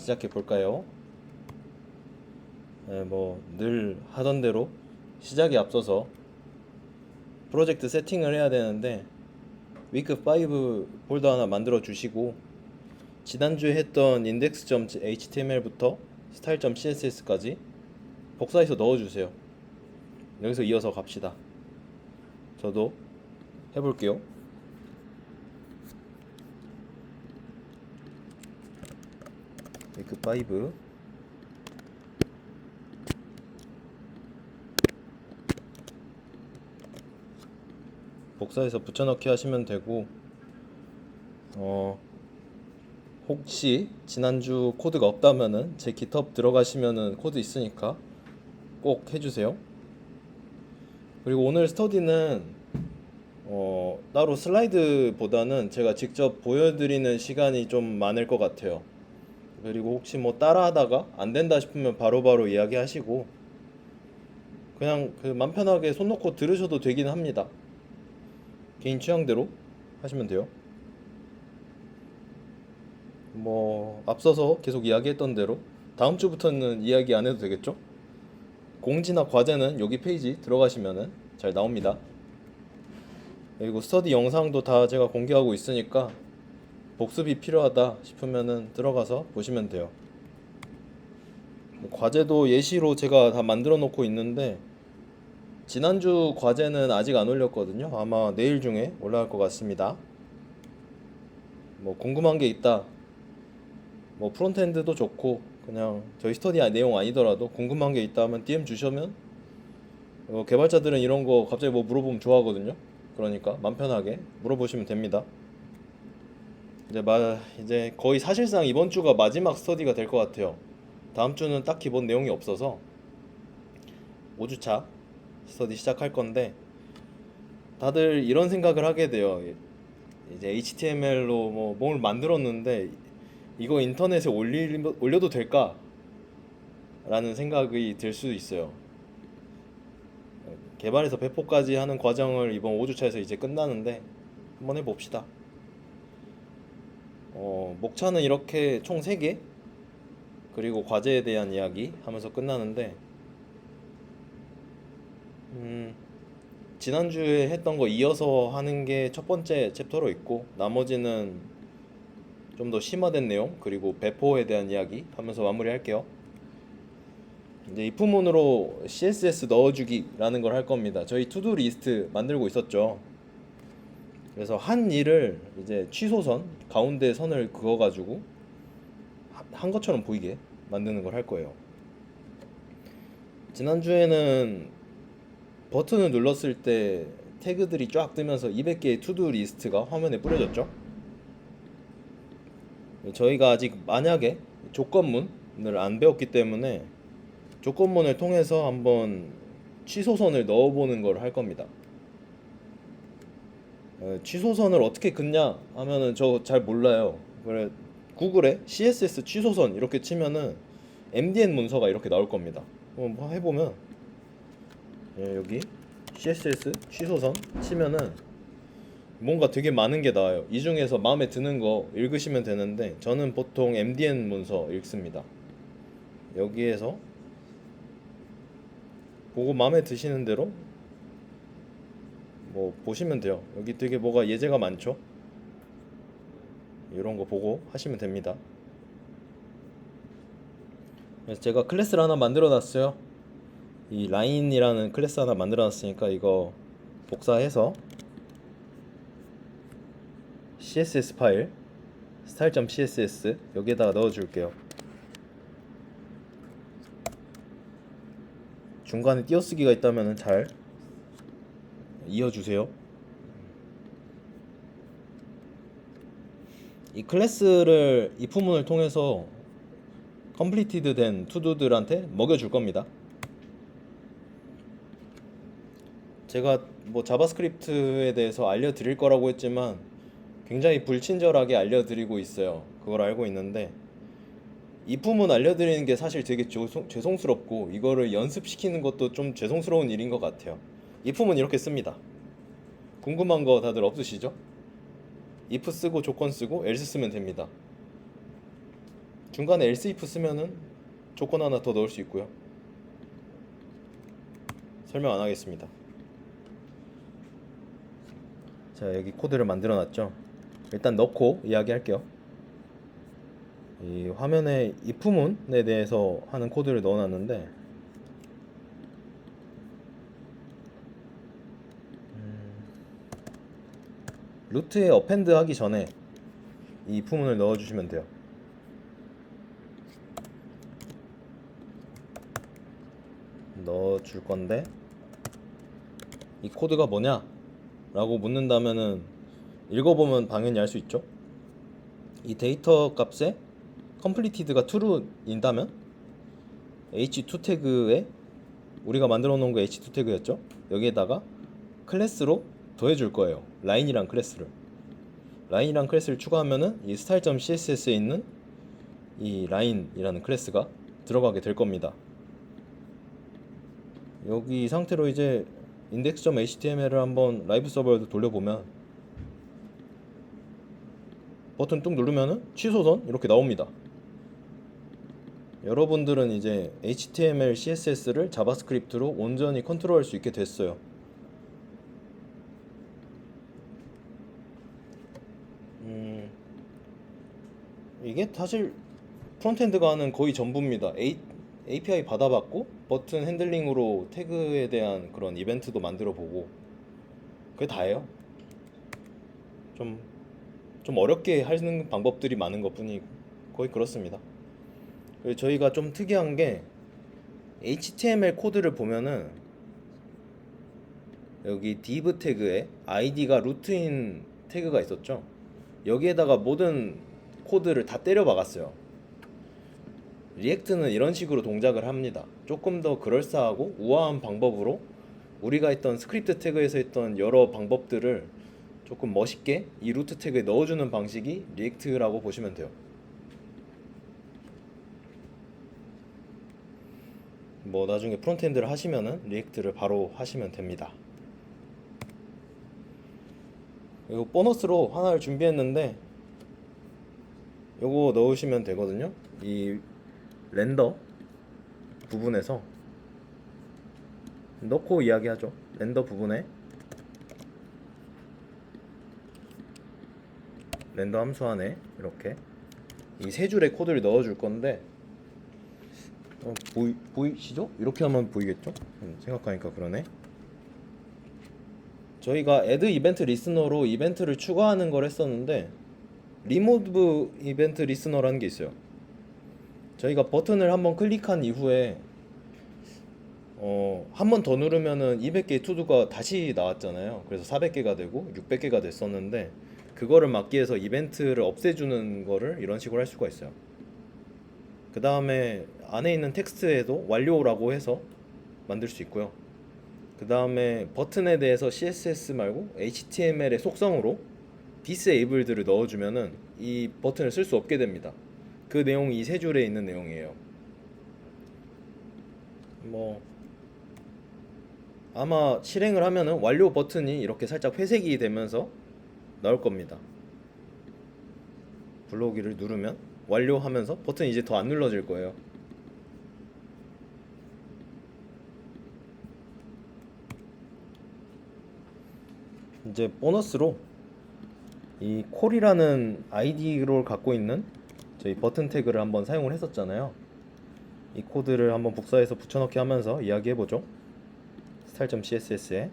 시작해 볼까요? 네, 뭐 늘 하던 대로 시작에 앞서서 프로젝트 세팅을 해야 되는데 위크 5 폴더 하나 만들어 주시고 지난주에 했던 index.html부터 style.css까지 복사해서 넣어 주세요. 여기서 이어서 갑시다. 저도 해볼게요. 위크 5 복사해서 붙여넣기 하시면 되고, 혹시 지난주 코드가 없다면은 제 GitHub 들어가시면은 코드 있으니까 꼭 해주세요. 그리고 오늘 스터디는 따로 슬라이드보다는 제가 직접 보여드리는 시간이 좀 많을 것 같아요. 그리고 혹시 뭐 따라하다가 안 된다 싶으면 바로바로 이야기하시고 그냥 맘 편하게 손 놓고 들으셔도 되긴 합니다. 개인 취향대로 하시면 돼요. 뭐 앞서서 계속 이야기했던 대로 다음 주부터는 이야기 안 해도 되겠죠? 공지나 과제는 여기 페이지 들어가시면은 잘 나옵니다. 그리고 스터디 영상도 다 제가 공개하고 있으니까 복습이 필요하다 싶으면은 들어가서 보시면 돼요. 과제도 예시로 제가 다 만들어 놓고 있는데 지난주 과제는 아직 안 올렸거든요. 아마 내일 중에 올라갈 것 같습니다. 뭐 궁금한 게 있다, 뭐 프론트엔드도 좋고 그냥 저희 스터디 내용 아니더라도 궁금한 게 있다 하면 DM 주시면, 개발자들은 이런 거 갑자기 뭐 물어보면 좋아하거든요. 그러니까 맘 편하게 물어보시면 됩니다. 이제 거의 사실상 이번 주가 마지막 스터디가 될 것 같아요. 다음 주는 딱 기본 내용이 없어서 5주차 스터디 시작할 건데, 다들 이런 생각을 하게 돼요. 이제 HTML로 뭐 뭘 만들었는데 이거 인터넷에 올려도 될까? 라는 생각이 들 수 있어요. 개발에서 배포까지 하는 과정을 이번 5주차에서 이제 끝나는데 한번 해봅시다. 목차는 이렇게 총 3개, 그리고 과제에 대한 이야기 하면서 끝나는데, 지난주에 했던 거 이어서 하는 게 첫 번째 챕터로 있고, 나머지는 좀 더 심화된 내용 그리고 배포에 대한 이야기 하면서 마무리할게요. 이제 입후문으로 CSS 넣어주기라는 걸 할 겁니다. 저희 투두 리스트 만들고 있었죠. 그래서 한 일을 이제 취소선 가운데 선을 그어가지고 한 것처럼 보이게 만드는 걸 할 거예요. 지난주에는 버튼을 눌렀을 때 태그들이 쫙 뜨면서 200개의 투두 리스트가 화면에 뿌려졌죠. 저희가 아직 만약에 조건문을 안 배웠기 때문에 조건문을 통해서 한번 취소선을 넣어보는 걸 할 겁니다. 취소선을 어떻게 긋냐 하면은 저 잘 몰라요. 그래, 구글에 CSS 취소선 이렇게 치면은 MDN 문서가 이렇게 나올 겁니다. 한번 해보면, 여기 CSS 취소선 치면은 뭔가 되게 많은 게 나와요. 이 중에서 마음에 드는 거 읽으시면 되는데 저는 보통 MDN 문서 읽습니다. 여기에서 보고 마음에 드시는 대로 뭐 보시면 돼요. 여기 되게 뭐가 예제가 많죠. 이런 거 보고 하시면 됩니다. 그래서 제가 클래스를 하나 만들어 놨어요. 이 라인이라는 클래스 하나 만들어 놨으니까 이거 복사해서 CSS 파일 style.css 여기에다가 넣어 줄게요. 중간에 띄어쓰기가 있다면 잘 이어주세요. 이 클래스를 if문을 통해서 컴플리티드 된 투두들한테 먹여줄 겁니다. 제가 뭐 자바스크립트에 대해서 알려드릴 거라고 했지만 굉장히 불친절하게 알려드리고 있어요. 그걸 알고 있는데 if문 알려드리는 게 사실 되게 죄송스럽고 이거를 연습시키는 것도 좀 죄송스러운 일인 것 같아요. if문 이렇게 씁니다. 궁금한 거 다들 없으시죠? if 쓰고 조건 쓰고 else 쓰면 됩니다. 중간에 else if 쓰면은 조건 하나 더 넣을 수 있고요. 설명 안 하겠습니다. 자, 여기 코드를 만들어 놨죠. 일단 넣고 이야기할게요. 이 화면에 if문에 대해서 하는 코드를 넣어 놨는데 루트에 어펜드 하기 전에 이 if문을 넣어 주시면 돼요. 넣어 줄 건데 이 코드가 뭐냐? 라고 묻는다면은 읽어보면 당연히 알 수 있죠. 이 데이터 값에 completed가 true인다면 h2 태그에 우리가 만들어 놓은 거 h2 태그였죠. 여기에다가 클래스로 더해 줄 거예요. 라인이란 클래스를. 라인이란 클래스를 추가하면은 이 style.css에 있는 이 라인이라는 클래스가 들어가게 될 겁니다. 여기 이 상태로 이제 index.html을 한번 라이브 서버에도 돌려보면 버튼 뚝 누르면은 취소선 이렇게 나옵니다. 여러분들은 이제 HTML, CSS를 자바스크립트로 온전히 컨트롤할 수 있게 됐어요. 이게 사실 프론트엔드가 하는 거의 전부입니다. API 받아봤고 버튼 핸들링으로 태그에 대한 그런 이벤트도 만들어 보고 그게 다예요. 좀 어렵게 하는 방법들이 많은 것 뿐이고 거의 그렇습니다. 그리고 저희가 좀 특이한 게 HTML 코드를 보면은 여기 div 태그에 id가 루트인 태그가 있었죠. 여기에다가 모든 코드를 다 때려 박았어요. 리액트는 이런 식으로 동작을 합니다. 조금 더 그럴싸하고 우아한 방법으로 우리가 했던 스크립트 태그에서 했던 여러 방법들을 조금 멋있게 이 루트 태그에 넣어주는 방식이 리액트라고 보시면 돼요. 뭐 나중에 프론트엔드를 하시면은 리액트를 바로 하시면 됩니다. 이거 보너스로 하나를 준비했는데 요거 넣으시면 되거든요. 이 렌더 부분에서 넣고 이야기하죠. 렌더 부분에 렌더 함수 안에 이렇게 이 세 줄의 코드를 넣어줄 건데 보이시죠? 이렇게 하면 보이겠죠? 생각하니까 그러네. 저희가 add 이벤트 리스너로 이벤트를 추가하는 걸 했었는데 remove 이벤트 리스너라는 게 있어요. 저희가 버튼을 한번 클릭한 이후에 한 번 더 누르면은 200개의 투두가 다시 나왔잖아요. 그래서 400개가 되고 600개가 됐었는데 그거를 막기 위해서 이벤트를 없애주는 거를 이런 식으로 할 수가 있어요. 그 다음에 안에 있는 텍스트에도 완료라고 해서 만들 수 있고요. 그 다음에 버튼에 대해서 CSS 말고 HTML의 속성으로 disabled를 넣어주면은 이 버튼을 쓸 수 없게 됩니다. 그 내용이 이 세 줄에 있는 내용이에요. 뭐 아마 실행을 하면은 완료 버튼이 이렇게 살짝 회색이 되면서 나올 겁니다. 불러오기를 누르면 완료하면서 버튼이 이제 더 안 눌러질 거예요. 이제 보너스로 이 콜이라는 아이디를 갖고 있는 저희 버튼 태그를 한번 사용을 했었잖아요. 이 코드를 한번 복사해서 붙여넣기 하면서 이야기해보죠. style.css에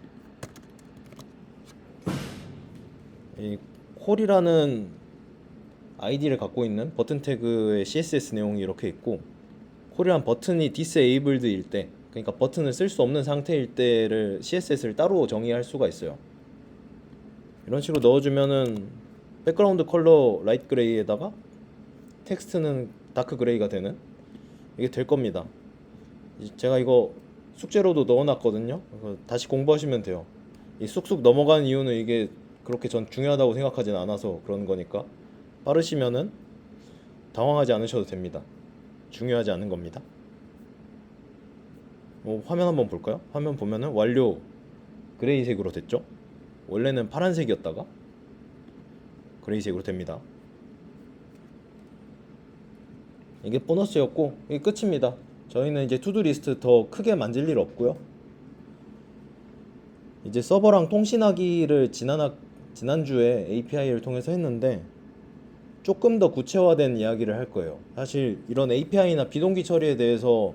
이 콜이라는 아이디를 갖고 있는 버튼 태그의 CSS 내용이 이렇게 있고, 콜이란 버튼이 disabled일 때, 그러니까 버튼을 쓸 수 없는 상태일 때를 CSS를 따로 정의할 수가 있어요. 이런 식으로 넣어주면은 백그라운드 컬러 라이트 그레이에다가 텍스트는 다크 그레이가 되는 이게 될 겁니다. 제가 이거 숙제로도 넣어놨거든요. 다시 공부하시면 돼요. 이 쑥쑥 넘어가는 이유는 이게 그렇게 전 중요하다고 생각하진 않아서 그런 거니까 빠르시면은 당황하지 않으셔도 됩니다. 중요하지 않은 겁니다. 화면 한번 볼까요? 화면 보면은 완료 그레이색으로 됐죠? 원래는 파란색이었다가 그레이색으로 됩니다. 이게 보너스였고 이게 끝입니다. 저희는 이제 투두 리스트 더 크게 만질 일 없고요. 이제 서버랑 통신하기를 지난주에 API를 통해서 했는데 조금 더 구체화된 이야기를 할 거예요. 사실 이런 API나 비동기 처리에 대해서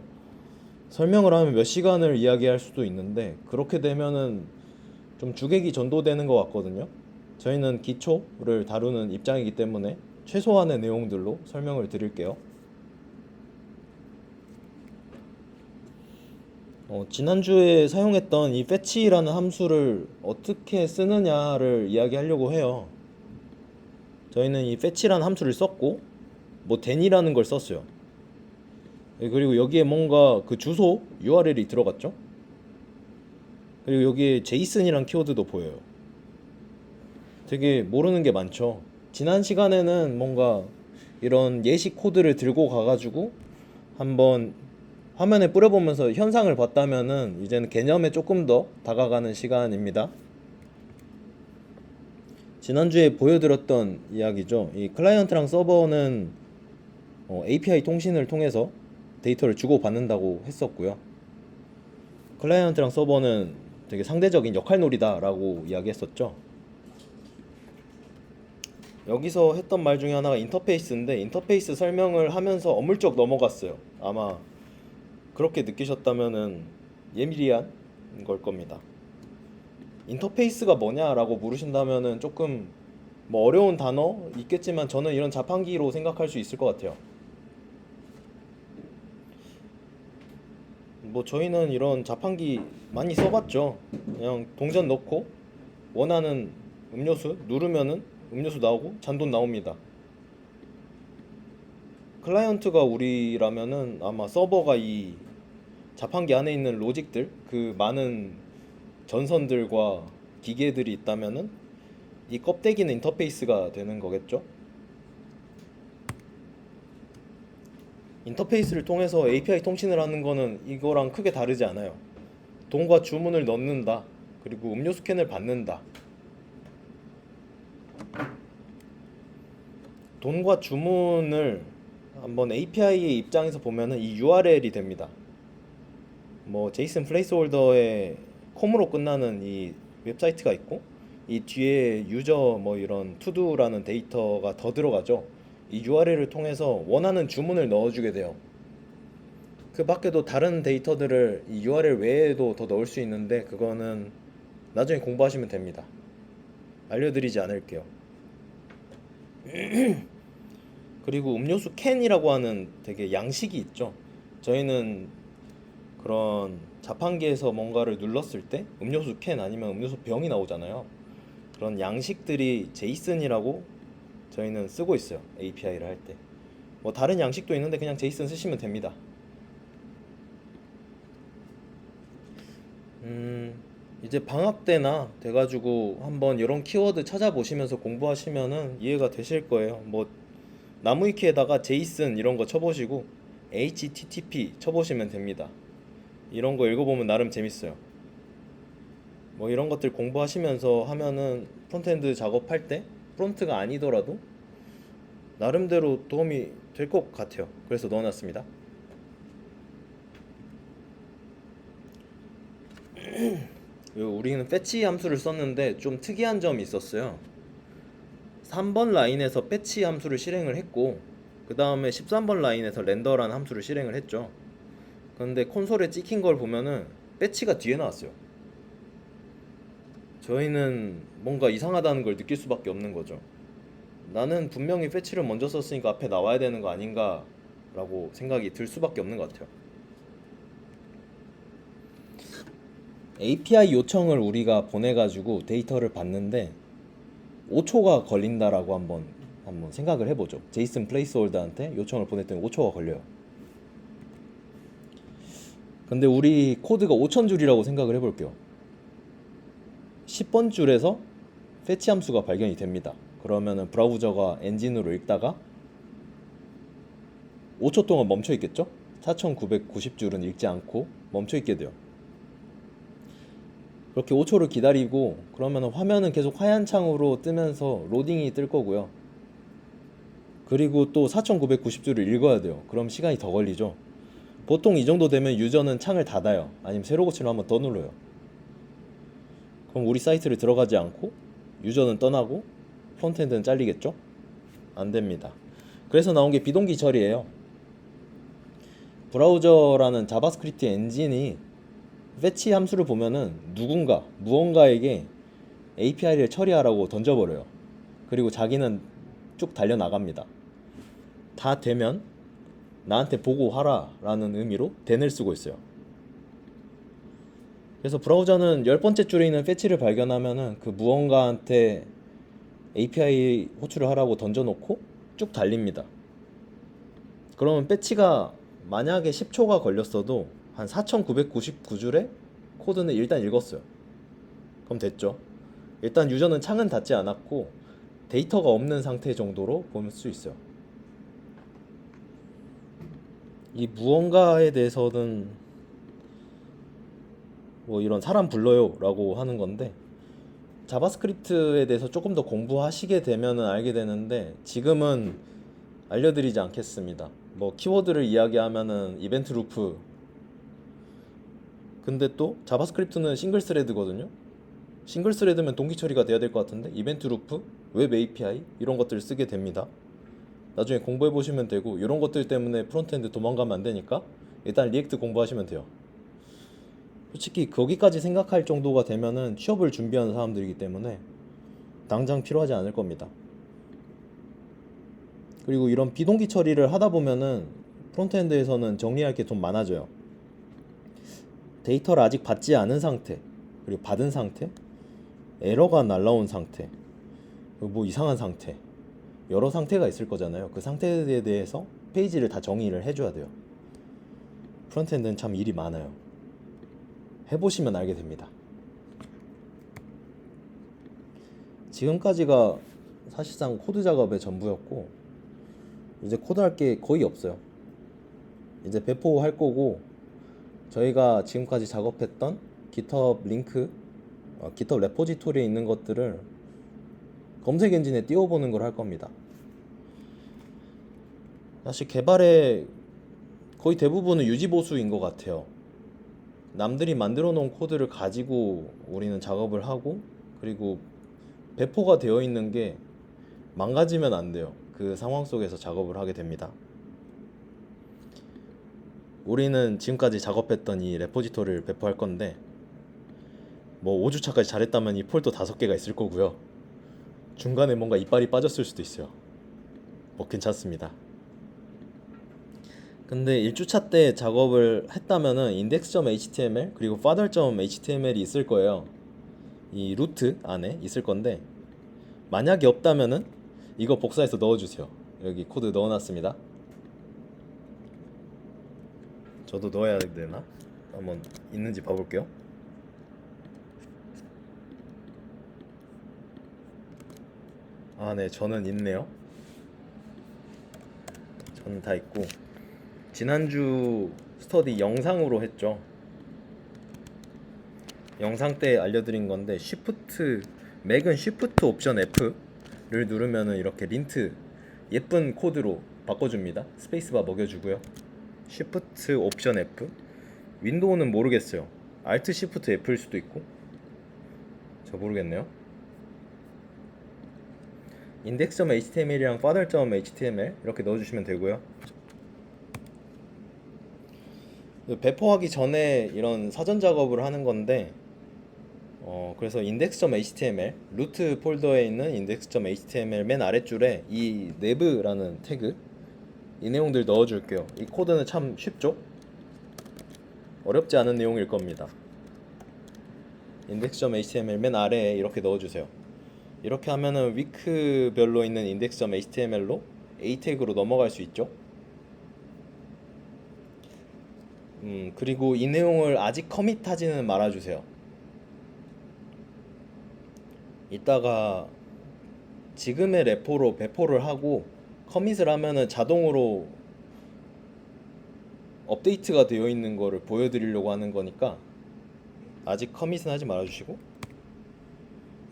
설명을 하면 몇 시간을 이야기할 수도 있는데 그렇게 되면은 좀 주객이 전도되는 것 같거든요. 저희는 기초를 다루는 입장이기 때문에 최소한의 내용들로 설명을 드릴게요. 지난주에 사용했던 이 fetch라는 함수를 어떻게 쓰느냐를 이야기하려고 해요. 저희는 이 fetch라는 함수를 썼고 뭐 then이라는 걸 썼어요. 그리고 여기에 뭔가 그 주소 URL이 들어갔죠. 그리고 여기에 JSON이란 키워드도 보여요. 되게 모르는 게 많죠. 지난 시간에는 뭔가 이런 예시 코드를 들고 가가지고 한번 화면에 뿌려보면서 현상을 봤다면은 이제는 개념에 조금 더 다가가는 시간입니다. 지난주에 보여드렸던 이야기죠. 이 클라이언트랑 서버는 API 통신을 통해서 데이터를 주고받는다고 했었고요. 클라이언트랑 서버는 되게 상대적인 역할놀이다 라고 이야기했었죠. 여기서 했던 말 중에 하나가 인터페이스인데 인터페이스 설명을 하면서 어물쩍 넘어갔어요. 아마 그렇게 느끼셨다면은 예리한 걸 겁니다. 인터페이스가 뭐냐라고 물으신다면은 조금 뭐 어려운 단어 있겠지만 저는 이런 자판기로 생각할 수 있을 것 같아요. 뭐 저희는 이런 자판기 많이 써봤죠. 그냥 동전 넣고 원하는 음료수 누르면은 음료수 나오고 잔돈 나옵니다. 클라이언트가 우리라면은 아마 서버가 이 자판기 안에 있는 로직들, 그 많은 전선들과 기계들이 있다면은 이 껍데기는 인터페이스가 되는 거겠죠. 인터페이스를 통해서 API 통신을 하는 거는 이거랑 크게 다르지 않아요. 돈과 주문을 넣는다. 그리고 음료수 캔을 받는다. 돈과 주문을 한번 API의 입장에서 보면은 이 URL이 됩니다. 뭐 제이슨 플레이스홀더에 콤으로 끝나는 이 웹사이트가 있고 이 뒤에 유저 뭐 이런 투두라는 데이터가 더 들어가죠. 이 URL을 통해서 원하는 주문을 넣어주게 돼요. 그 밖에도 다른 데이터들을 이 URL 외에도 더 넣을 수 있는데 그거는 나중에 공부하시면 됩니다. 알려드리지 않을게요. 그리고 음료수 캔이라고 하는 되게 양식이 있죠. 저희는 그런 자판기에서 뭔가를 눌렀을 때 음료수 캔 아니면 음료수 병이 나오잖아요. 그런 양식들이 제이슨이라고 저희는 쓰고 있어요. API를 할 때. 뭐 다른 양식도 있는데 그냥 제이슨 쓰시면 됩니다. 이제 방학 때나 돼가지고 한번 이런 키워드 찾아보시면서 공부하시면은 이해가 되실 거예요. 뭐 나무위키에다가 제이슨 이런 거 쳐보시고 HTTP 쳐보시면 됩니다. 이런 거 읽어보면 나름 재밌어요. 뭐 이런 것들 공부하시면서 하면은 프론트엔드 작업할 때 프론트가 아니더라도 나름대로 도움이 될 것 같아요. 그래서 넣어놨습니다. 우리는 패치 함수를 썼는데 좀 특이한 점이 있었어요. 3번 라인에서 패치 함수를 실행을 했고 그 다음에 13번 라인에서 렌더라는 함수를 실행을 했죠. 그런데 콘솔에 찍힌 걸 보면은 패치가 뒤에 나왔어요. 저희는 뭔가 이상하다는 걸 느낄 수밖에 없는 거죠. 나는 분명히 패치를 먼저 썼으니까 앞에 나와야 되는 거 아닌가 라고 생각이 들 수밖에 없는 것 같아요. API 요청을 우리가 보내가지고 데이터를 받는데 5초가 걸린다라고 한번 생각을 해보죠. 제이슨 플레이스홀더한테 요청을 보냈더니 5초가 걸려요. 근데 우리 코드가 5,000줄이라고 생각을 해볼게요. 10번 줄에서 패치 함수가 발견이 됩니다. 그러면은 브라우저가 엔진으로 읽다가 5초 동안 멈춰 있겠죠? 4,990줄은 읽지 않고 멈춰 있게 돼요. 그렇게 5초를 기다리고 그러면 화면은 계속 하얀 창으로 뜨면서 로딩이 뜰 거고요. 그리고 또 4990줄을 읽어야 돼요. 그럼 시간이 더 걸리죠. 보통 이 정도 되면 유저는 창을 닫아요. 아니면 새로 고치를 한번 더 눌러요. 그럼 우리 사이트를 들어가지 않고 유저는 떠나고 프론트엔드는 잘리겠죠? 안 됩니다. 그래서 나온 게 비동기 처리예요. 브라우저라는 자바스크립트 엔진이 패치 함수를 보면은 무언가에게 API를 처리하라고 던져버려요. 그리고 자기는 쭉 달려나갑니다. 다 되면 나한테 보고하라 라는 의미로 then을 쓰고 있어요. 그래서 브라우저는 10번째 줄에 있는 패치를 발견하면은 그 무언가한테 API 호출을 하라고 던져놓고 쭉 달립니다. 그러면 패치가 만약에 10초가 걸렸어도 한 4999줄의 코드는 일단 읽었어요. 그럼 됐죠. 일단 유저는 창은 닫지 않았고 데이터가 없는 상태 정도로 볼 수 있어요. 이 무언가에 대해서는 뭐 이런 사람 불러요 라고 하는 건데, 자바스크립트에 대해서 조금 더 공부하시게 되면은 알게 되는데 지금은 알려드리지 않겠습니다. 뭐 키워드를 이야기하면은 이벤트 루프, 근데 또 자바스크립트는 싱글 스레드거든요. 싱글 스레드면 동기 처리가 돼야 될 것 같은데 이벤트 루프, 웹 API 이런 것들을 쓰게 됩니다. 나중에 공부해 보시면 되고, 이런 것들 때문에 프론트엔드 도망가면 안 되니까 일단 리액트 공부하시면 돼요. 솔직히 거기까지 생각할 정도가 되면은 취업을 준비하는 사람들이기 때문에 당장 필요하지 않을 겁니다. 그리고 이런 비동기 처리를 하다 보면은 프론트엔드에서는 정리할 게 좀 많아져요. 데이터를 아직 받지 않은 상태, 그리고 받은 상태, 에러가 날라온 상태, 그리고 뭐 이상한 상태, 여러 상태가 있을 거잖아요. 그 상태에 대해서 페이지를 다 정의를 해줘야 돼요. 프론트엔드는 참 일이 많아요. 해보시면 알게 됩니다. 지금까지가 사실상 코드 작업의 전부였고, 이제 코드할 게 거의 없어요. 이제 배포할 거고, 저희가 지금까지 작업했던 GitHub 링크, GitHub 레포지토리에 있는 것들을 검색 엔진에 띄워보는 걸 할 겁니다. 사실 개발의 거의 대부분은 유지보수인 것 같아요. 남들이 만들어 놓은 코드를 가지고 우리는 작업을 하고, 그리고 배포가 되어 있는 게 망가지면 안 돼요. 그 상황 속에서 작업을 하게 됩니다. 우리는 지금까지 작업했던 이 레포지토리를 배포할 건데, 뭐 5주차까지 잘했다면 이 폴더 5개가 있을 거고요. 중간에 뭔가 이빨이 빠졌을 수도 있어요. 뭐 괜찮습니다. 근데 1주차 때 작업을 했다면은 index.html 그리고 father.html이 있을 거예요. 이 루트 안에 있을 건데, 만약에 없다면은 이거 복사해서 넣어주세요. 여기 코드 넣어놨습니다. 저도 넣어야 되나? 한번 있는지 봐볼게요. 아, 네, 저는 있네요. 저는 다 있고, 지난주 스터디 영상으로 했죠. 영상 때 알려드린 건데, 맥은 Shift 옵션 F를 누르면은 이렇게 린트 예쁜 코드로 바꿔줍니다. 스페이스바 먹여주고요. Shift 옵션 F. 윈도우는 모르겠어요. Alt Shift F일 수도 있고, 저 모르겠네요. index.html이랑 father.html 이렇게 넣어주시면 되고요. 배포하기 전에 이런 사전 작업을 하는 건데, 그래서 index.html 루트 폴더에 있는 index.html 맨 아랫줄에 이 nev라는 태그, 이 내용들 넣어줄게요. 이 코드는 참 쉽죠? 어렵지 않은 내용일 겁니다. index.html 맨 아래에 이렇게 넣어주세요. 이렇게 하면은 위크별로 있는 index.html로 A 태그로 넘어갈 수 있죠. 그리고 이 내용을 아직 커밋하지는 말아주세요. 이따가 지금의 레포로 배포를 하고 커밋을 하면은 자동으로 업데이트가 되어 있는 거를 보여드리려고 하는 거니까 아직 커밋은 하지 말아주시고,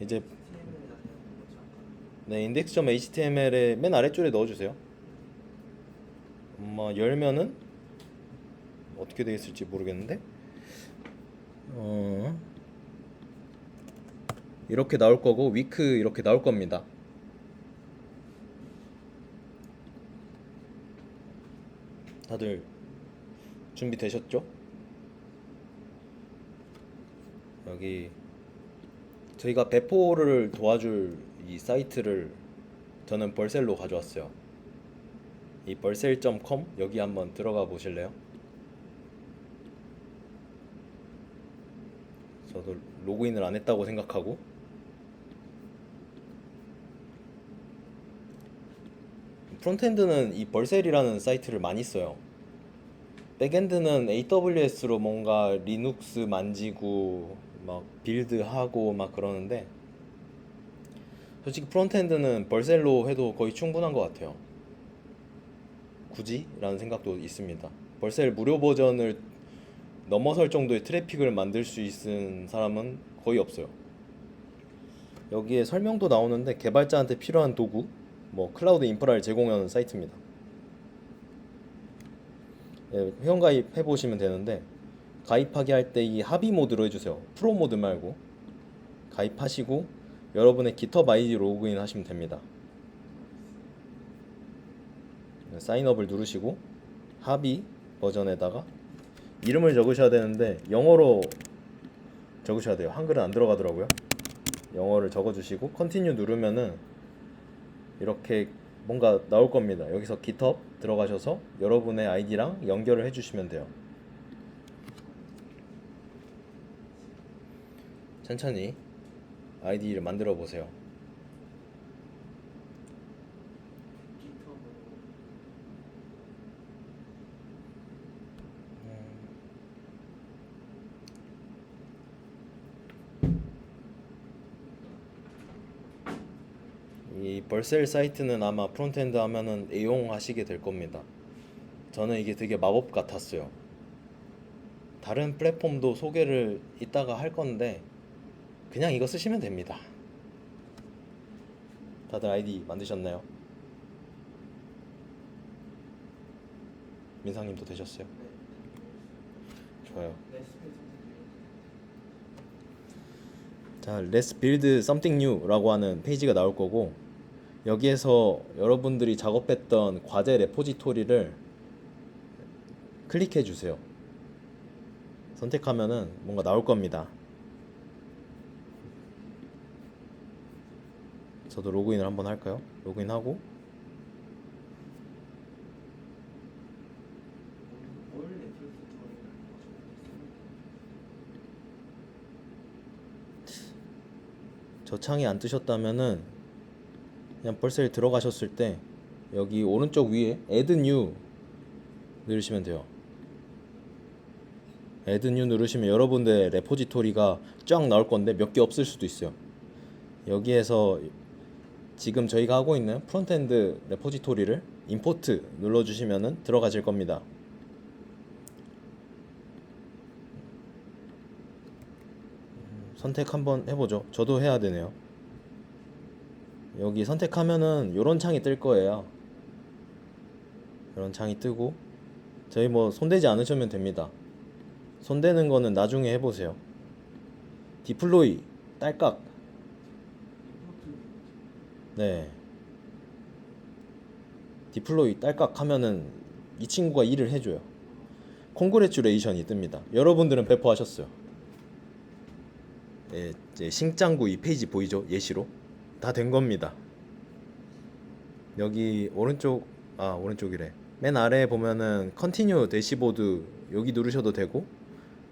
이제 네, index.html의 맨 아래줄에 넣어주세요. 열면은 어떻게 되어 있을지 모르겠는데 이렇게 나올 거고 위크 이렇게 나올 겁니다. 다들 준비되셨죠? 여기 저희가 배포를 도와줄 이 사이트를 저는 벌셀로 가져왔어요. 이 벌셀.com 여기 한번 들어가 보실래요? 저도 로그인을 안 했다고 생각하고 프론트엔드는 이 벌셀이라는 사이트를 많이 써요. 백엔드는 AWS로 뭔가 리눅스 만지고 막 빌드하고 막 그러는데 솔직히 프론트엔드는 벌셀로 해도 거의 충분한 것 같아요. 굳이? 라는 생각도 있습니다. 벌셀 무료 버전을 넘어설 정도의 트래픽을 만들 수 있는 사람은 거의 없어요. 여기에 설명도 나오는데 개발자한테 필요한 도구, 클라우드 인프라를 제공하는 사이트입니다. 예, 회원가입 해보시면 되는데 가입하기 할 때 이 합의 모드로 해주세요. 프로 모드 말고 가입하시고 여러분의 GitHub 아이디 로그인 하시면 됩니다. 사인업을 누르시고 합의 버전에다가 이름을 적으셔야 되는데 영어로 적으셔야 돼요. 한글은 안 들어가더라고요. 영어를 적어주시고 컨티뉴 누르면은 이렇게 뭔가 나올 겁니다. 여기서 GitHub 들어가셔서 여러분의 아이디랑 연결을 해주시면 돼요. 천천히 아이디를 만들어 보세요. 이 벌셀 사이트는 아마 프론트엔드 하면은 애용하시게 될 겁니다. 저는 이게 되게 마법 같았어요. 다른 플랫폼도 소개를 이따가 할 건데 그냥 이거 쓰시면 됩니다. 다들 아이디 만드셨나요? 민상님도 되셨어요? 좋아요. 자, Let's build something new 라고 하는 페이지가 나올 거고 여기에서 여러분들이 작업했던 과제 레포지토리를 클릭해 주세요. 선택하면은 뭔가 나올 겁니다. 저도 로그인을 한번 할까요? 로그인하고 저 창이 안 뜨셨다면은 그냥 벌써 들어가셨을 때 여기 오른쪽 위에 Add New 누르시면 돼요. Add New 누르시면 여러분들의 레포지토리가 쫙 나올 건데 몇 개 없을 수도 있어요. 여기에서 지금 저희가 하고 있는 프론트엔드 레포지토리를 임포트 눌러주시면은 들어가실 겁니다. 선택 한번 해보죠. 저도 해야 되네요. 여기 선택하면은 요런 창이 뜰 거예요. 이런 창이 뜨고 저희 손대지 않으시면 됩니다. 손대는 거는 나중에 해보세요. 디플로이 딸깍. 네. 디플로이 딸깍 하면은 이 친구가 일을 해줘요. 콩그레츄레이션이 뜹니다. 여러분들은 배포하셨어요. 네, 이제 싱짱구 이 페이지 보이죠? 예시로 다 된 겁니다. 여기 오른쪽이래. 맨 아래에 보면은 컨티뉴 대시보드 여기 누르셔도 되고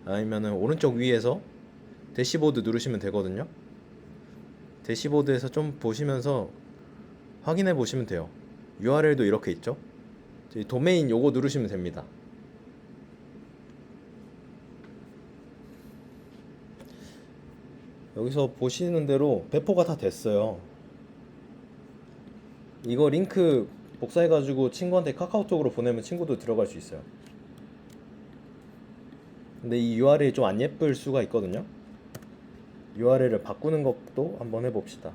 아니면은 오른쪽 위에서 대시보드 누르시면 되거든요. 대시보드에서 좀 보시면서 확인해 보시면 돼요. URL도 이렇게 있죠. 저희 도메인 요거 누르시면 됩니다. 여기서 보시는 대로 배포가 다 됐어요. 이거 링크 복사해가지고 친구한테 카카오톡으로 보내면 친구도 들어갈 수 있어요. 근데 이 URL이 좀 안 예쁠 수가 있거든요. URL을 바꾸는 것도 한번 해봅시다.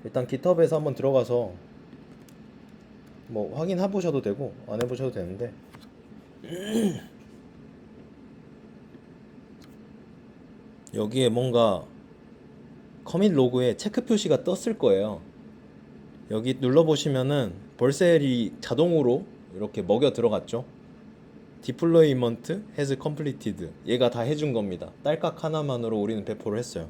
일단 GitHub에서 한번 들어가서 뭐 확인해 보셔도 되고 안 해보셔도 되는데, 여기에 뭔가 커밋 로그에 체크 표시가 떴을 거예요. 여기 눌러보시면은 벌셀이 자동으로 이렇게 먹여 들어갔죠. Deployment has completed. 얘가 다 해준 겁니다. 딸깍 하나만으로 우리는 배포를 했어요.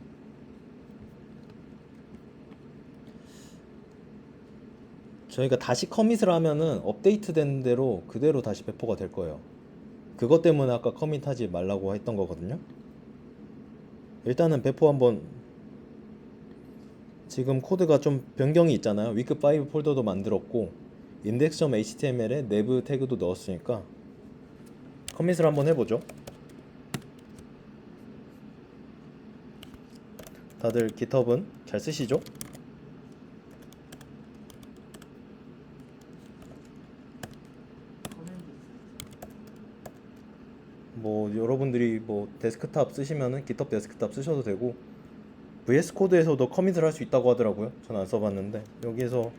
저희가 다시 커밋을 하면은 업데이트된 대로 그대로 다시 배포가 될 거예요. 그것 때문에 아까 커밋하지 말라고 했던 거거든요. 일단은 배포 한번. 지금 코드가 좀 변경이 있잖아요. week5 폴더도 만들었고 index.html에 nev 태그도 넣었으니까 커밋을 한번 해보죠. 다들 GitHub은 잘 쓰시죠? 뭐 여러분들이 뭐 데스크탑 쓰시면은 GitHub 데스크탑 쓰셔도 되고, VS 코드에서도 커밋을 할 수 있다고 하더라고요. 전 안 써봤는데 여기에서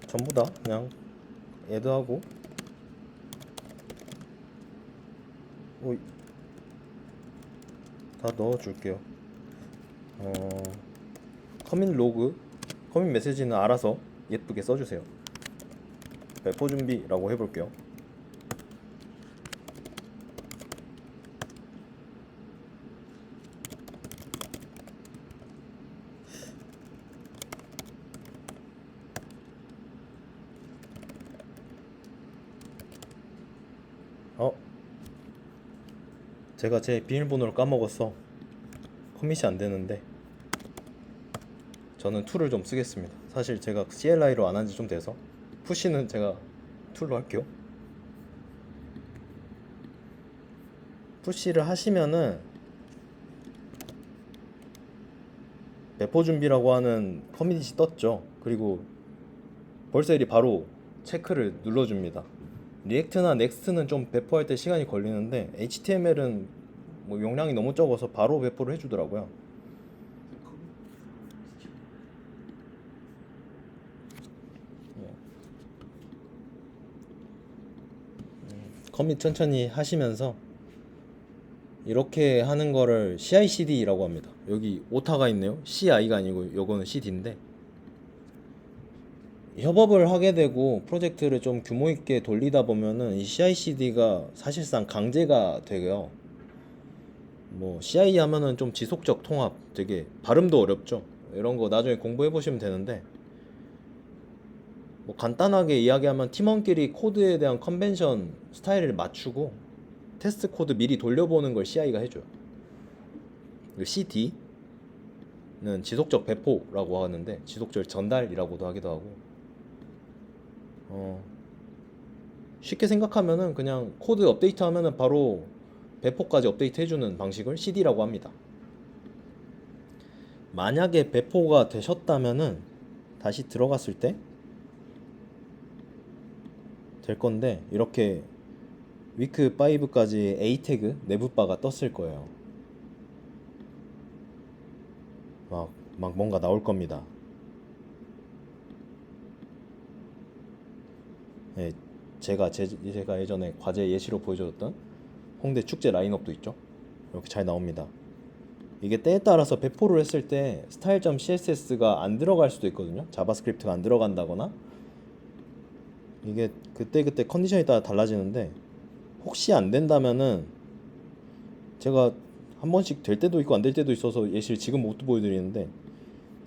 전부 다 그냥 애드하고 다 넣어줄게요. 커밋 로그, 커밋 메시지는 알아서 예쁘게 써주세요. 배포 준비라고 해볼게요. 제가 제 비밀번호를 까먹었어. 커밋이 안 되는데 저는 툴을 좀 쓰겠습니다. 사실 제가 CLI로 안 한 지 좀 돼서 푸시는 제가 툴로 할게요. 푸시를 하시면은 배포 준비라고 하는 커밋이 떴죠. 그리고 벌셀이 바로 체크를 눌러줍니다. 리액트나 넥스트는 좀 배포할 때 시간이 걸리는데 HTML은 뭐 용량이 너무 적어서 바로 배포를 해주더라고요. 커밋 천천히 하시면서 이렇게 하는 거를 CI/CD라고 합니다. 여기 오타가 있네요. CI가 아니고 요거는 CD인데, 협업을 하게 되고 프로젝트를 좀 규모 있게 돌리다 보면은 이 CI/CD가 사실상 강제가 되고요. 뭐 CI 하면은 좀 지속적 통합, 되게 발음도 어렵죠. 이런 거 나중에 공부해 보시면 되는데, 뭐 간단하게 이야기하면 팀원끼리 코드에 대한 컨벤션 스타일을 맞추고 테스트 코드 미리 돌려보는 걸 CI가 해줘요. CD는 지속적 배포라고 하는데 지속적 전달이라고도 하기도 하고, 쉽게 생각하면은 그냥 코드 업데이트 하면은 바로 배포까지 업데이트 해주는 방식을 CD라고 합니다. 만약에 배포가 되셨다면은 다시 들어갔을 때 될 건데, 이렇게 위크 5까지 A 태그 내부 바가 떴을 거예요. 막 뭔가 나올 겁니다. 네, 제가 예전에 과제 예시로 보여줬던 홍대 축제 라인업도 있죠. 이렇게 잘 나옵니다. 이게 때에 따라서 배포를 했을 때 style.css가 안 들어갈 수도 있거든요. 자바스크립트가 안 들어간다거나, 이게 그때 컨디션에 따라 달라지는데, 혹시 안 된다면은 제가 한 번씩 될 때도 있고 안 될 때도 있어서 예시를 지금 못 보여드리는데,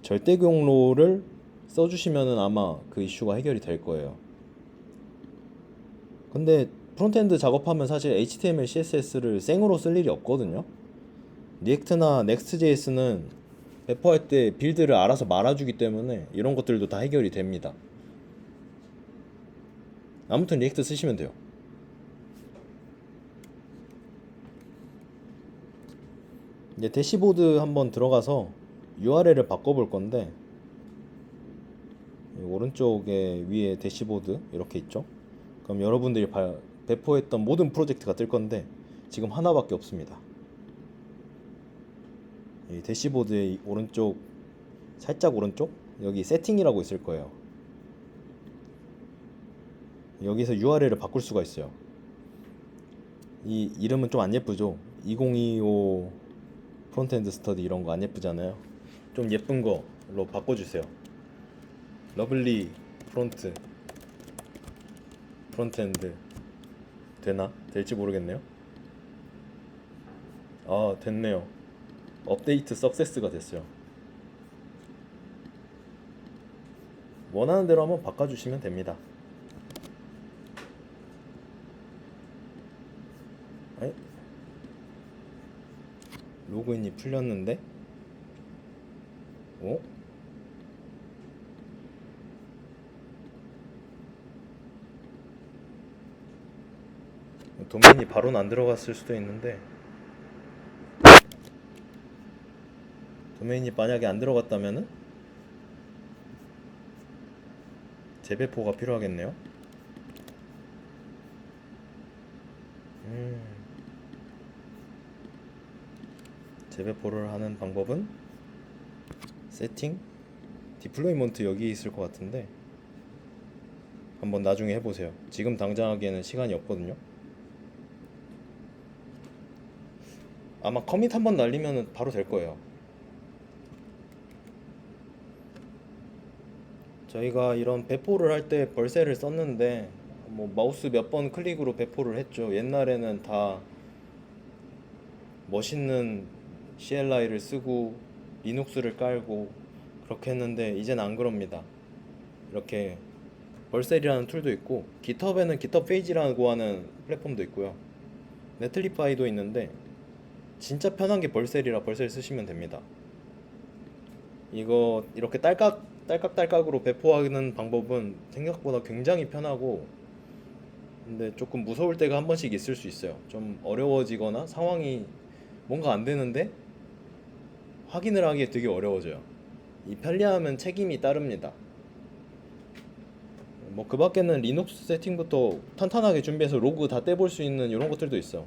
절대 경로를 써주시면은 아마 그 이슈가 해결이 될 거예요. 근데 프론트엔드 작업하면 사실 HTML, CSS를 생으로 쓸 일이 없거든요. 리액트나 넥스트.js는 배포할 때 빌드를 알아서 말아주기 때문에 이런 것들도 다 해결이 됩니다. 아무튼 리액트 쓰시면 돼요. 이제 대시보드 한번 들어가서 URL을 바꿔볼 건데, 오른쪽에 위에 대시보드 이렇게 있죠. 그럼 여러분들이 배포했던 모든 프로젝트가 뜰 건데 지금 하나밖에 없습니다. 이 대시보드의 오른쪽, 살짝 오른쪽 여기 세팅이라고 있을 거예요. 여기서 URL을 바꿀 수가 있어요. 이 이름은 좀 안 예쁘죠? 2025 프론트엔드 스터디 이런 거 안 예쁘잖아요. 좀 예쁜 걸로 바꿔주세요. 러블리 프론트엔드 되나? 될지 모르겠네요. 아, 됐네요. 업데이트 석세스가 됐어요. 원하는 대로 한번 바꿔주시면 됩니다. 에이? 로그인이 풀렸는데? 어? 도메인이 바로는 안 들어갔을 수도 있는데, 도메인이 만약에 안 들어갔다면은 재배포가 필요하겠네요. 재배포를 하는 방법은 세팅, 디플로이먼트 여기 있을 것 같은데 한번 나중에 해보세요. 지금 당장 하기에는 시간이 없거든요. 아마 커밋 한번 날리면 바로 될 거예요. 저희가 이런 배포를 할 때 벌새를 썼는데 뭐 마우스 몇 번 클릭으로 배포를 했죠. 옛날에는 다 멋있는 CLI를 쓰고 리눅스를 깔고 그렇게 했는데 이젠 안 그럽니다. 이렇게 벌셀이라는 툴도 있고 깃허브에는 깃허브 페이지라고 하는 플랫폼도 있고요. 네틀리파이도 있는데 진짜 편한 게 벌셀이라 벌셀 쓰시면 됩니다. 이거 이렇게 딸깍딸깍으로 배포하는 방법은 생각보다 굉장히 편하고, 근데 조금 무서울 때가 한 번씩 있을 수 있어요. 좀 어려워지거나 상황이 뭔가 안 되는데 확인을 하기에 되게 어려워져요. 이 편리함은 책임이 따릅니다. 뭐 그 밖에는 리눅스 세팅부터 탄탄하게 준비해서 로그 다 떼볼 수 있는 이런 것들도 있어.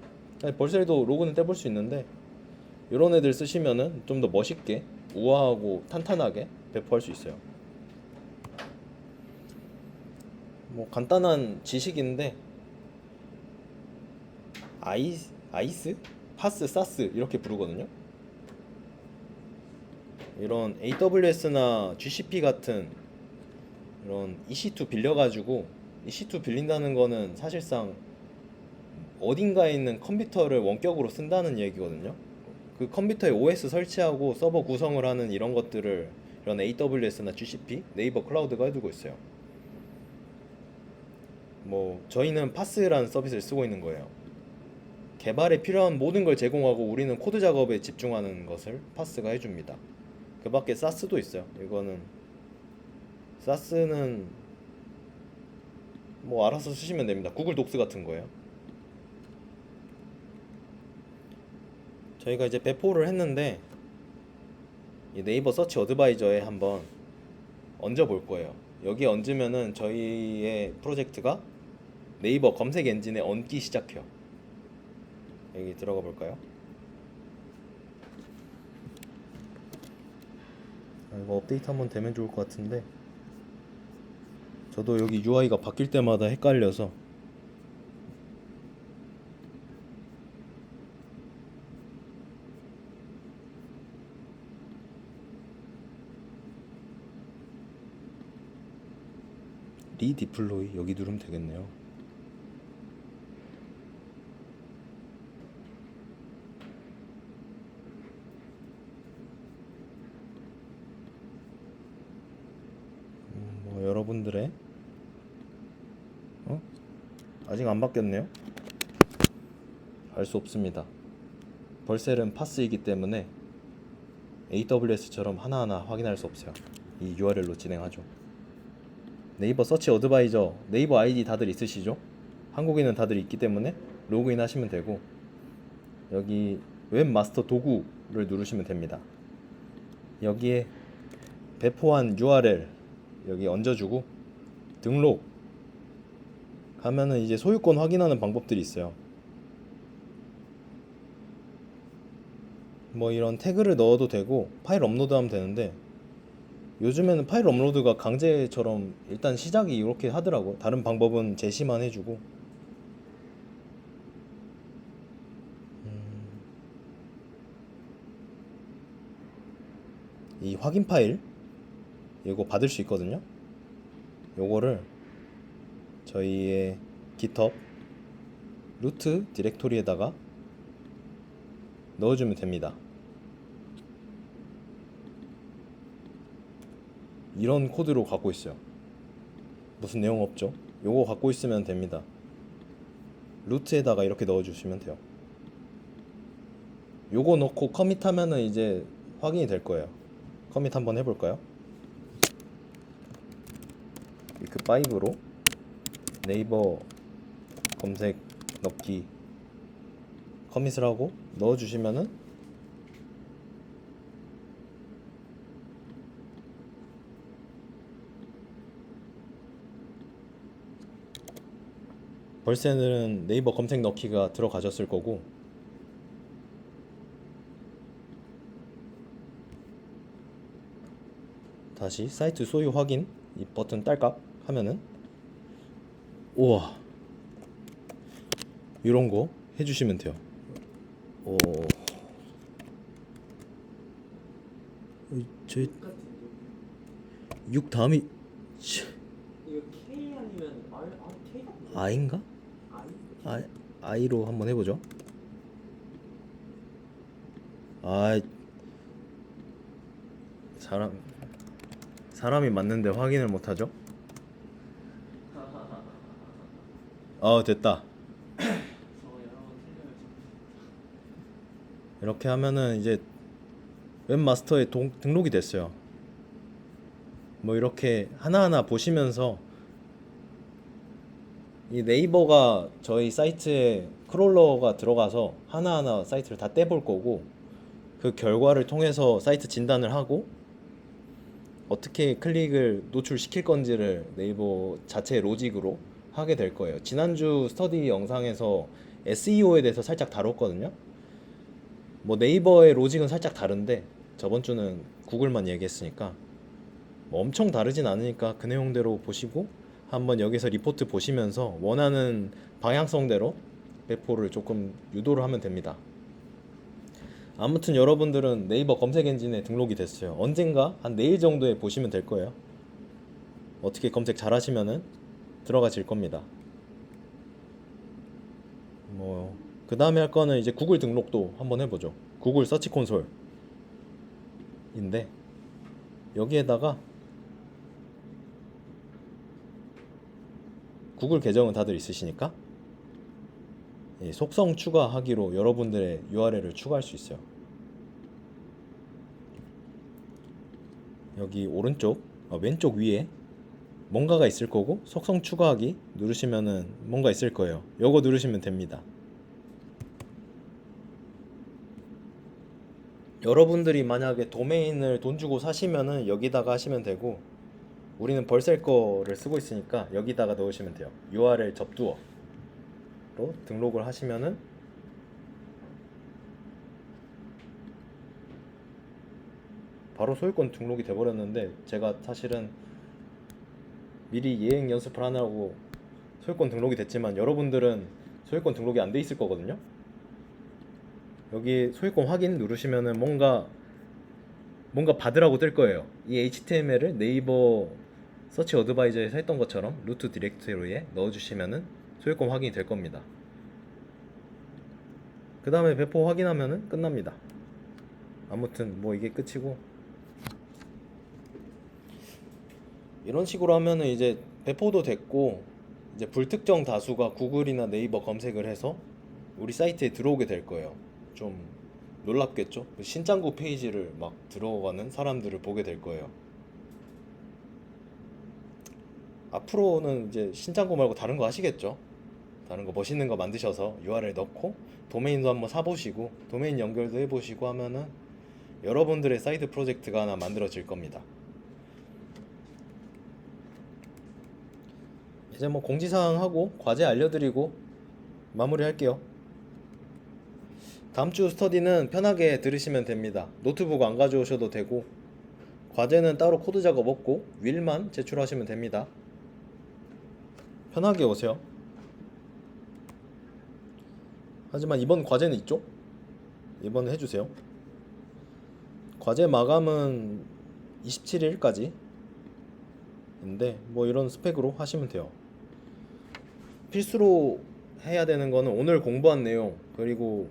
벌써도 로그는 떼볼 수 있는데 이런 애들 쓰시면은 좀 더 멋있게 우아하고 탄탄하게 배포할 수 있어요. 뭐 간단한 지식인데 아이스, 파스, 사스 이렇게 부르거든요. 이런 AWS나 GCP 같은 이런 EC2 빌려가지고, EC2 빌린다는 거는 사실상 어딘가에 있는 컴퓨터를 원격으로 쓴다는 얘기거든요. 그 컴퓨터에 OS 설치하고 서버 구성을 하는 이런 것들을 이런 AWS나 GCP, 네이버 클라우드가 해두고 있어요. 뭐 저희는 파스라는 서비스를 쓰고 있는 거예요. 개발에 필요한 모든 걸 제공하고 우리는 코드 작업에 집중하는 것을 파스가 해줍니다. 그 밖에 사스도 있어요. 이거는 사스는 뭐 알아서 쓰시면 됩니다. 구글 독스 같은 거예요. 저희가 이제 배포를 했는데 이 네이버 서치 어드바이저에 한번 얹어 볼 거예요. 여기에 얹으면은 저희의 프로젝트가 네이버 검색 엔진에 얹기 시작해요. 여기 들어가 볼까요? 이거 업데이트 한번 되면 좋을 것 같은데 저도 여기 UI가 바뀔 때마다 헷갈려서. 리디플로이 여기 누르면 되겠네요. 뭐 여러분들의 아직 안 바뀌었네요. 알 수 없습니다. 벌셀은 파스이기 때문에 AWS처럼 하나하나 확인할 수 없어요. 이 URL로 진행하죠. 네이버 서치 어드바이저 네이버 아이디 다들 있으시죠? 한국인은 다들 있기 때문에 로그인 하시면 되고, 여기 웹마스터 도구를 누르시면 됩니다. 여기에 배포한 URL 여기 얹어주고 등록 하면은 이제 소유권 확인하는 방법들이 있어요. 뭐 이런 태그를 넣어도 되고 파일 업로드하면 되는데 요즘에는 파일 업로드가 강제처럼 일단 시작이 이렇게 하더라고. 다른 방법은 제시만 해주고. 이 확인 파일 이거 받을 수 있거든요. 요거를 저희의 GitHub 루트 디렉토리에다가 넣어주면 됩니다. 이런 코드로 갖고 있어요. 무슨 내용 없죠? 요거 갖고 있으면 됩니다. 루트에다가 이렇게 넣어주시면 돼요. 요거 넣고 커밋하면은 이제 확인이 될 거예요. 커밋 한번 해볼까요? 위크5로 네이버 검색 넣기 커밋을 하고 넣어주시면은 벌새는 네이버 검색 넣기가 들어가셨을 거고, 다시 사이트 소유 확인 이 버튼 딸깍 하면은 우와 이런 거 해주시면 돼요. 오, 제 6 다음이 이거 K 아니면 R? K 같은데? I인가? I? I로 한번 해보죠. 아, 사람이 맞는데 확인을 못하죠? 됐다. 저 여러 번 틀려요. 이렇게 하면은 이제 웹마스터에 등록이 됐어요. 뭐 이렇게 하나하나 보시면서 이 네이버가 저희 사이트에 크롤러가 들어가서 하나하나 사이트를 다 떼볼 거고, 그 결과를 통해서 사이트 진단을 하고 어떻게 클릭을 노출시킬 건지를 네이버 자체의 로직으로 하게 될 거예요. 지난주 스터디 영상에서 SEO에 대해서 살짝 다뤘거든요. 뭐 네이버의 로직은 살짝 다른데 저번 주는 구글만 얘기했으니까 뭐 엄청 다르진 않으니까 그 내용대로 보시고 한번 여기서 리포트 보시면서 원하는 방향성대로 배포를 조금 유도를 하면 됩니다. 아무튼 여러분들은 네이버 검색 엔진에 등록이 됐어요. 언젠가 한 내일 정도에 보시면 될 거예요. 어떻게 검색 잘 하시면은 들어가질 겁니다. 뭐 그 다음에 할 거는 이제 구글 등록도 한번 해보죠. 구글 서치 콘솔인데 여기에다가 구글 계정은 다들 있으시니까 속성 추가하기로 여러분들의 URL을 추가할 수 있어요. 여기 오른쪽 왼쪽 위에 뭔가가 있을 거고 속성 추가하기 누르시면은 뭔가 있을 거예요. 요거 누르시면 됩니다. 여러분들이 만약에 도메인을 돈 주고 사시면은 여기다가 하시면 되고, 우리는 벌셀 거를 쓰고 있으니까 여기다가 넣으시면 돼요. URL 접두어로 등록을 하시면은 바로 소유권 등록이 돼버렸는데, 제가 사실은 미리 예행 연습을 하느라고 소유권 등록이 됐지만 여러분들은 소유권 등록이 안 돼 있을 거거든요. 여기 소유권 확인 누르시면은 뭔가 받으라고 뜰 거예요. 이 HTML을 네이버 서치 어드바이저에서 했던 것처럼 루트 디렉토리에 넣어주시면은 소유권 확인이 될 겁니다. 그 다음에 배포 확인하면은 끝납니다. 아무튼 뭐 이게 끝이고, 이런 식으로 하면은 이제 배포도 됐고, 이제 불특정 다수가 구글이나 네이버 검색을 해서 우리 사이트에 들어오게 될 거예요. 좀 놀랍겠죠? 신짱구 페이지를 막 들어가는 사람들을 보게 될 거예요. 앞으로는 이제 신짱구 말고 다른 거 하시겠죠? 다른 거 멋있는 거 만드셔서 URL 넣고 도메인도 한번 사보시고 도메인 연결도 해보시고 하면은 여러분들의 사이드 프로젝트가 하나 만들어질 겁니다. 이제 뭐 공지사항 하고 과제 알려드리고 마무리할게요. 다음 주 스터디는 편하게 들으시면 됩니다. 노트북 안 가져오셔도 되고 과제는 따로 코드 작업 없고 윌만 제출하시면 됩니다. 편하게 오세요. 하지만 이번 과제는 있죠? 이번 해주세요. 과제 마감은 27일까지 인데 뭐 이런 스펙으로 하시면 돼요. 필수로 해야 되는 거는 오늘 공부한 내용, 그리고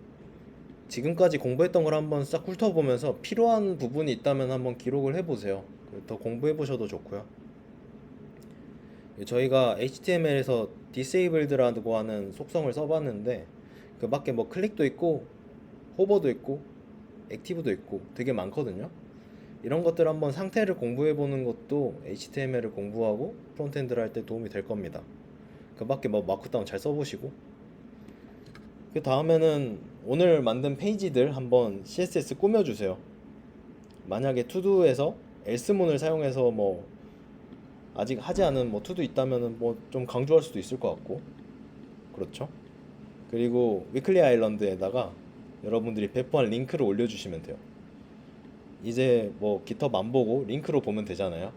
지금까지 공부했던 걸 한번 싹 훑어보면서 필요한 부분이 있다면 한번 기록을 해보세요. 더 공부해 보셔도 좋고요. 저희가 HTML에서 disabled라고 하는 속성을 써봤는데 그 밖에 뭐 클릭도 있고 호버도 있고 액티브도 있고 되게 많거든요. 이런 것들 한번 상태를 공부해 보는 것도 HTML을 공부하고 프론트엔드를 할 때 도움이 될 겁니다. 그 밖에 뭐 마크다운 잘 써보시고, 그 다음에는 오늘 만든 페이지들 한번 CSS 꾸며주세요. 만약에 투두에서 엘스문을 사용해서 뭐 아직 하지 않은 뭐 투두 있다면은 뭐 좀 강조할 수도 있을 것 같고, 그렇죠? 그리고 위클리 아일랜드에다가 여러분들이 배포한 링크를 올려주시면 돼요. 이제 뭐 GitHub 안 보고 링크로 보면 되잖아요.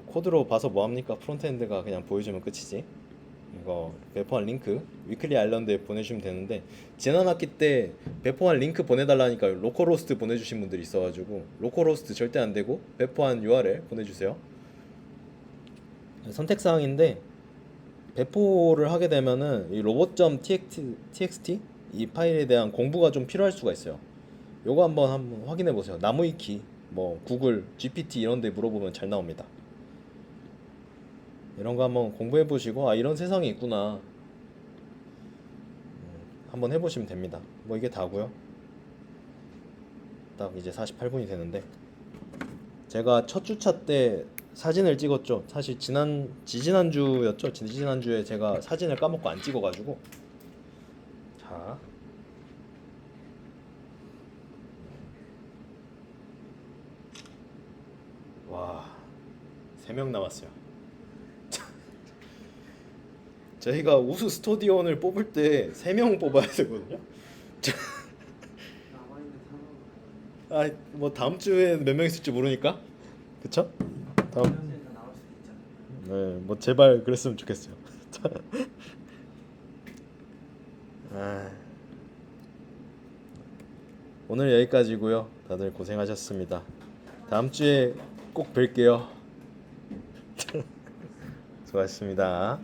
코드로 봐서 뭐합니까? 프론트엔드가 그냥 보여주면 끝이지. 이거 배포한 링크 위클리 아일랜드에 보내주시면 되는데, 지난 학기 때 배포한 링크 보내달라니까 로컬호스트 보내주신 분들이 있어가지고 로컬호스트 절대 안 되고 배포한 URL 보내주세요. 선택사항인데, 배포를 하게 되면은 이 robot.txt 이 파일에 대한 공부가 좀 필요할 수가 있어요. 요거 한번 확인해 보세요. 나무위키, 뭐 구글, GPT 이런 데 물어보면 잘 나옵니다. 이런 거 한번 공부해 보시고, 아 이런 세상이 있구나, 한번 해보시면 됩니다. 뭐 이게 다고요. 딱 이제 48분이 되는데, 제가 첫 주차 때 사진을 찍었죠. 사실 지지난주였죠. 지지난주에 제가 사진을 까먹고 안 찍어가지고. 자, 와, 3명 남았어요. 저희가 우수 스튜디오원을 뽑을 때 3명 뽑아야 되거든요. 남아있는 아, 뭐 다음 주에 몇 명 있을지 모르니까. 그쵸? 다음, 사람은 다 나올 수도 있잖아요. 네, 뭐 제발 그랬으면 좋겠어요. 아, 오늘 여기까지고요. 다들 고생하셨습니다. 다음 주에 꼭 뵐게요. 수고하셨습니다.